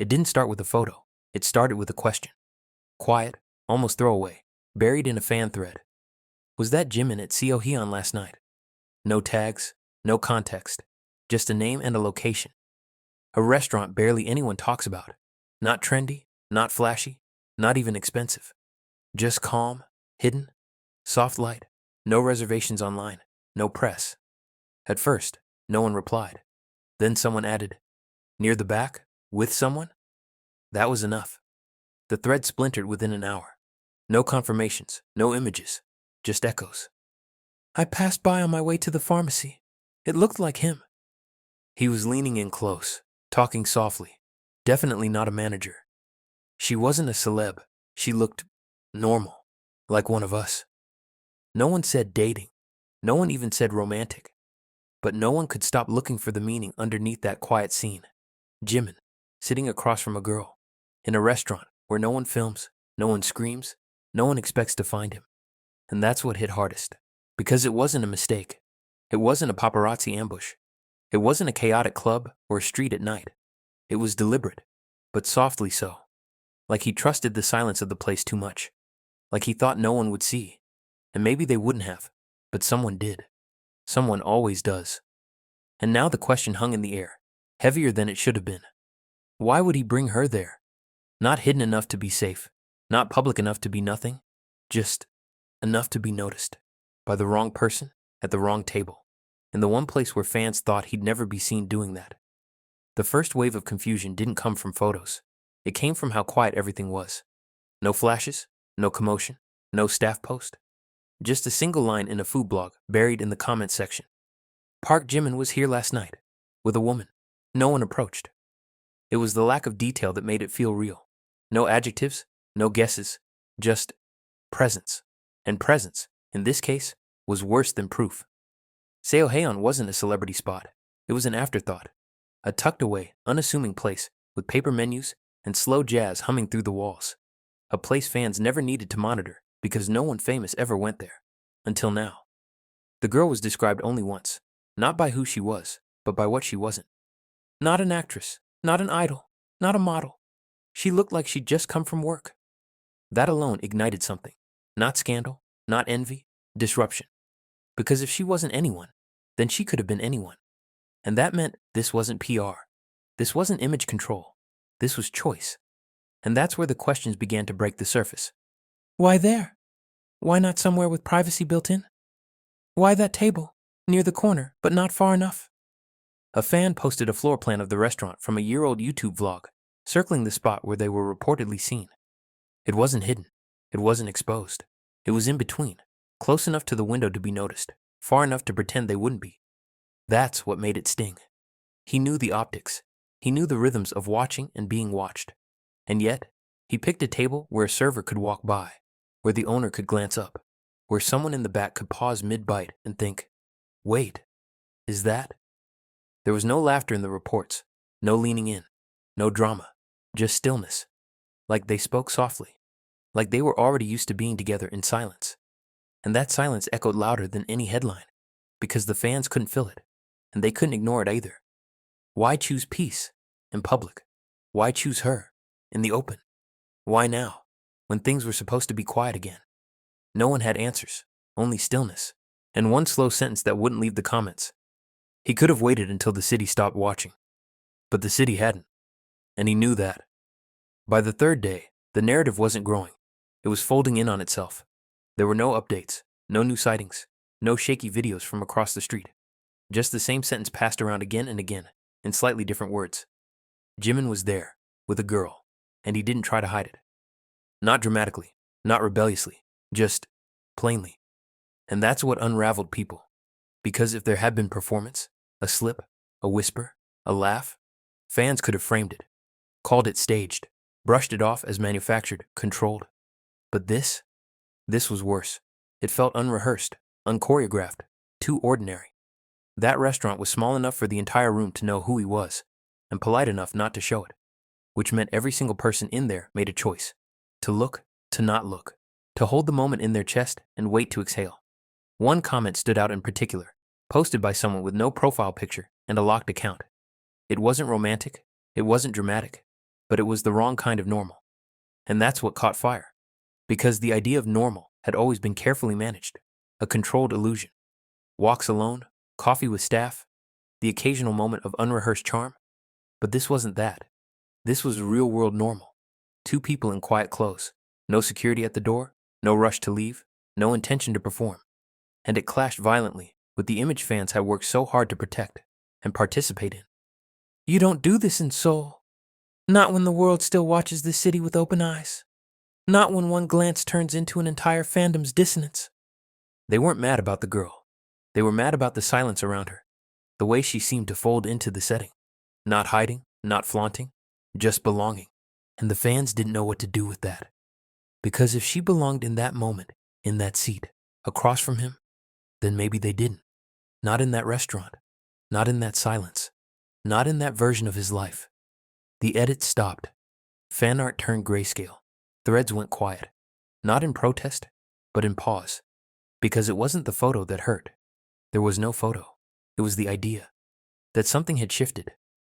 It didn't start with a photo. It started with a question. Quiet, almost throwaway, buried in a fan thread. Was that Jimin at Seoheon last night? No tags, no context, just a name and a location. A restaurant barely anyone talks about. Not trendy, not flashy, not even expensive. Just calm, hidden, soft light, no reservations online, no press. At first, no one replied. Then someone added, near the back, with someone? That was enough. The thread splintered within an hour. No confirmations, no images, just echoes. I passed by on my way to the pharmacy. It looked like him. He was leaning in close, talking softly. Definitely not a manager. She wasn't a celeb. She looked normal, like one of us. No one said dating. No one even said romantic. But no one could stop looking for the meaning underneath that quiet scene. Jimin, sitting across from a girl, in a restaurant where no one films, no one screams, no one expects to find him. And that's what hit hardest. Because it wasn't a mistake. It wasn't a paparazzi ambush. It wasn't a chaotic club or a street at night. It was deliberate, but softly so. Like he trusted the silence of the place too much. Like he thought no one would see. And maybe they wouldn't have, but someone did. Someone always does. And now the question hung in the air, heavier than it should have been. Why would he bring her there? Not hidden enough to be safe, not public enough to be nothing, just enough to be noticed. By the wrong person, at the wrong table, in the one place where fans thought he'd never be seen doing that. The first wave of confusion didn't come from photos. It came from how quiet everything was. No flashes, no commotion, no staff post. Just a single line in a food blog buried in the comments section. Park Jimin was here last night, with a woman. No one approached. It was the lack of detail that made it feel real. No adjectives, no guesses, just presence. And presence, in this case, was worse than proof. Seoheon wasn't a celebrity spot. It was an afterthought. A tucked away, unassuming place with paper menus and slow jazz humming through the walls. A place fans never needed to monitor because no one famous ever went there. Until now. The girl was described only once, not by who she was, but by what she wasn't. Not an actress, not an idol, not a model. She looked like she'd just come from work. That alone ignited something. Not scandal, not envy, disruption. Because if she wasn't anyone, then she could have been anyone. And that meant this wasn't PR. This wasn't image control. This was choice. And that's where the questions began to break the surface. Why there? Why not somewhere with privacy built in? Why that table, near the corner, but not far enough? A fan posted a floor plan of the restaurant from a year-old YouTube vlog, circling the spot where they were reportedly seen. It wasn't hidden. It wasn't exposed. It was in between, close enough to the window to be noticed, far enough to pretend they wouldn't be. That's what made it sting. He knew the optics. He knew the rhythms of watching and being watched. And yet, he picked a table where a server could walk by, where the owner could glance up, where someone in the back could pause mid-bite and think, wait, is that? There was no laughter in the reports, no leaning in, no drama, just stillness. Like they spoke softly, like they were already used to being together in silence. And that silence echoed louder than any headline, because the fans couldn't fill it, and they couldn't ignore it either. Why choose peace in public? Why choose her in the open? Why now, when things were supposed to be quiet again? No one had answers, only stillness, and one slow sentence that wouldn't leave the comments. He could have waited until the city stopped watching, but the city hadn't, and he knew that. By the third day, the narrative wasn't growing. It was folding in on itself. There were no updates, no new sightings, no shaky videos from across the street. Just the same sentence passed around again and again, in slightly different words. Jimin was there, with a girl, and he didn't try to hide it. Not dramatically, not rebelliously, just plainly. And that's what unraveled people. Because if there had been performance, a slip, a whisper, a laugh, fans could have framed it, called it staged, brushed it off as manufactured, controlled. But this was worse. It felt unrehearsed, unchoreographed, too ordinary. That restaurant was small enough for the entire room to know who he was, and polite enough not to show it, which meant every single person in there made a choice. To look, to not look, to hold the moment in their chest and wait to exhale. One comment stood out in particular, posted by someone with no profile picture and a locked account. It wasn't romantic, it wasn't dramatic, but it was the wrong kind of normal. And that's what caught fire. Because the idea of normal had always been carefully managed, a controlled illusion. Walks alone, coffee with staff, the occasional moment of unrehearsed charm. But this wasn't that. This was real-world normal. Two people in quiet clothes, no security at the door, no rush to leave, no intention to perform. And it clashed violently with the image fans had worked so hard to protect and participate in. You don't do this in Seoul. Not when the world still watches this city with open eyes. Not when one glance turns into an entire fandom's dissonance. They weren't mad about the girl. They were mad about the silence around her, the way she seemed to fold into the setting. Not hiding, not flaunting, just belonging. And the fans didn't know what to do with that. Because if she belonged in that moment, in that seat, across from him, then maybe they didn't. Not in that restaurant. Not in that silence. Not in that version of his life. The edit stopped. Fan art turned grayscale. Threads went quiet. Not in protest, but in pause. Because it wasn't the photo that hurt. There was no photo. It was the idea. That something had shifted.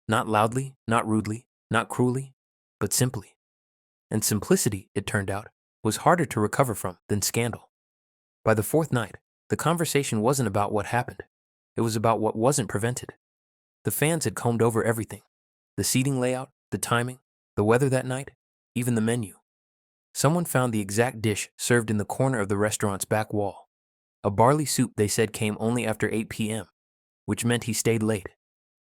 Not loudly, not rudely, not cruelly, but simply. And simplicity, it turned out, was harder to recover from than scandal. By the fourth night, the conversation wasn't about what happened. It was about what wasn't prevented. The fans had combed over everything. The seating layout, the timing, the weather that night, even the menu. Someone found the exact dish served in the corner of the restaurant's back wall. A barley soup they said came only after 8 p.m., which meant he stayed late,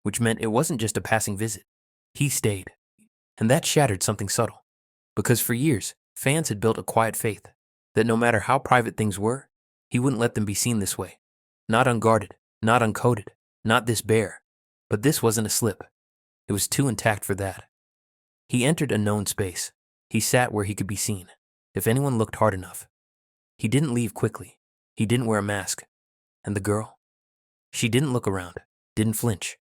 which meant it wasn't just a passing visit. He stayed. And that shattered something subtle. Because for years, fans had built a quiet faith that no matter how private things were, he wouldn't let them be seen this way. Not unguarded, not uncoded, not this bare. But this wasn't a slip. It was too intact for that. He entered a known space. He sat where he could be seen, if anyone looked hard enough. He didn't leave quickly. He didn't wear a mask. And the girl? She didn't look around, didn't flinch,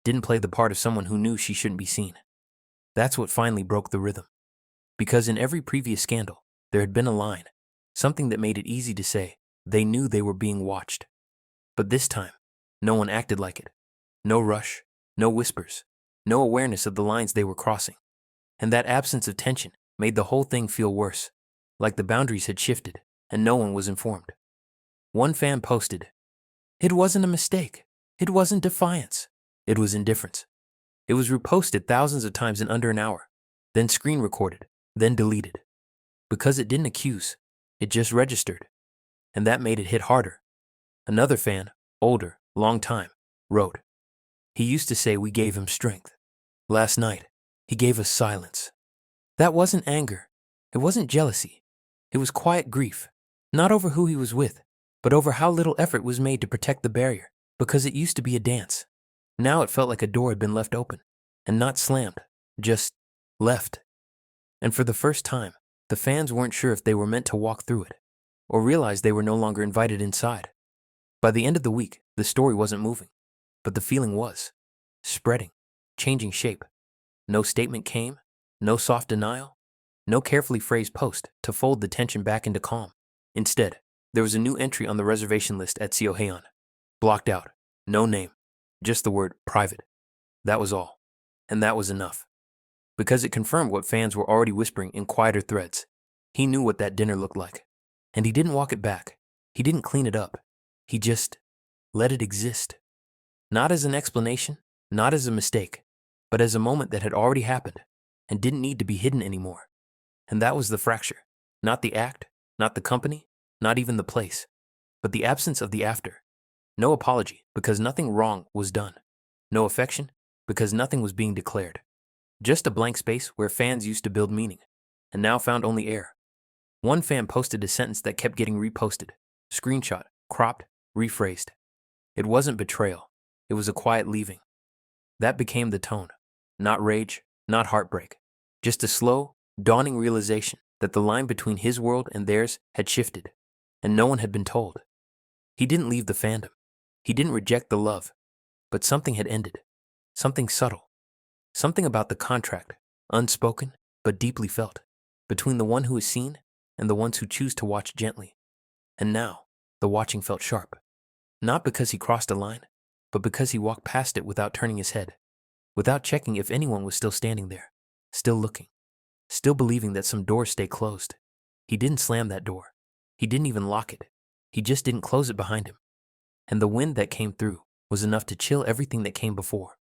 didn't play the part of someone who knew she shouldn't be seen. That's what finally broke the rhythm. Because in every previous scandal, there had been a line, something that made it easy to say they knew they were being watched. But this time, no one acted like it. No rush, no whispers, no awareness of the lines they were crossing. And that absence of tension made the whole thing feel worse, like the boundaries had shifted and no one was informed. One fan posted, "It wasn't a mistake. It wasn't defiance. It was indifference." It was reposted thousands of times in under an hour, then screen recorded, then deleted. Because it didn't accuse, it just registered. And that made it hit harder. Another fan, older, long time, wrote, "He used to say we gave him strength. Last night, he gave us silence." That wasn't anger. It wasn't jealousy. It was quiet grief, not over who he was with, but over how little effort was made to protect the barrier, because it used to be a dance. Now it felt like a door had been left open, and not slammed, just left. And for the first time, the fans weren't sure if they were meant to walk through it, or realized they were no longer invited inside. By the end of the week, the story wasn't moving, but the feeling was. Spreading, changing shape. No statement came, no soft denial, no carefully phrased post to fold the tension back into calm. Instead, there was a new entry on the reservation list at Seoheon. Blocked out, no name, just the word private. That was all. And that was enough. Because it confirmed what fans were already whispering in quieter threads. He knew what that dinner looked like. And he didn't walk it back. He didn't clean it up. He just let it exist. Not as an explanation, not as a mistake, but as a moment that had already happened and didn't need to be hidden anymore. And that was the fracture. Not the act, not the company, not even the place, but the absence of the after. No apology, because nothing wrong was done. No affection, because nothing was being declared. Just a blank space where fans used to build meaning, and now found only air. One fan posted a sentence that kept getting reposted, screenshot, cropped, rephrased. It wasn't betrayal. It was a quiet leaving. That became the tone. Not rage, not heartbreak. Just a slow, dawning realization that the line between his world and theirs had shifted, and no one had been told. He didn't leave the fandom. He didn't reject the love. But something had ended. Something subtle. Something about the contract, unspoken but deeply felt, between the one who is seen and the ones who choose to watch gently. And now, the watching felt sharp. Not because he crossed a line, but because he walked past it without turning his head, without checking if anyone was still standing there. still looking, still believing that some doors stay closed. He didn't slam that door. He didn't even lock it. He just didn't close it behind him. And the wind that came through was enough to chill everything that came before.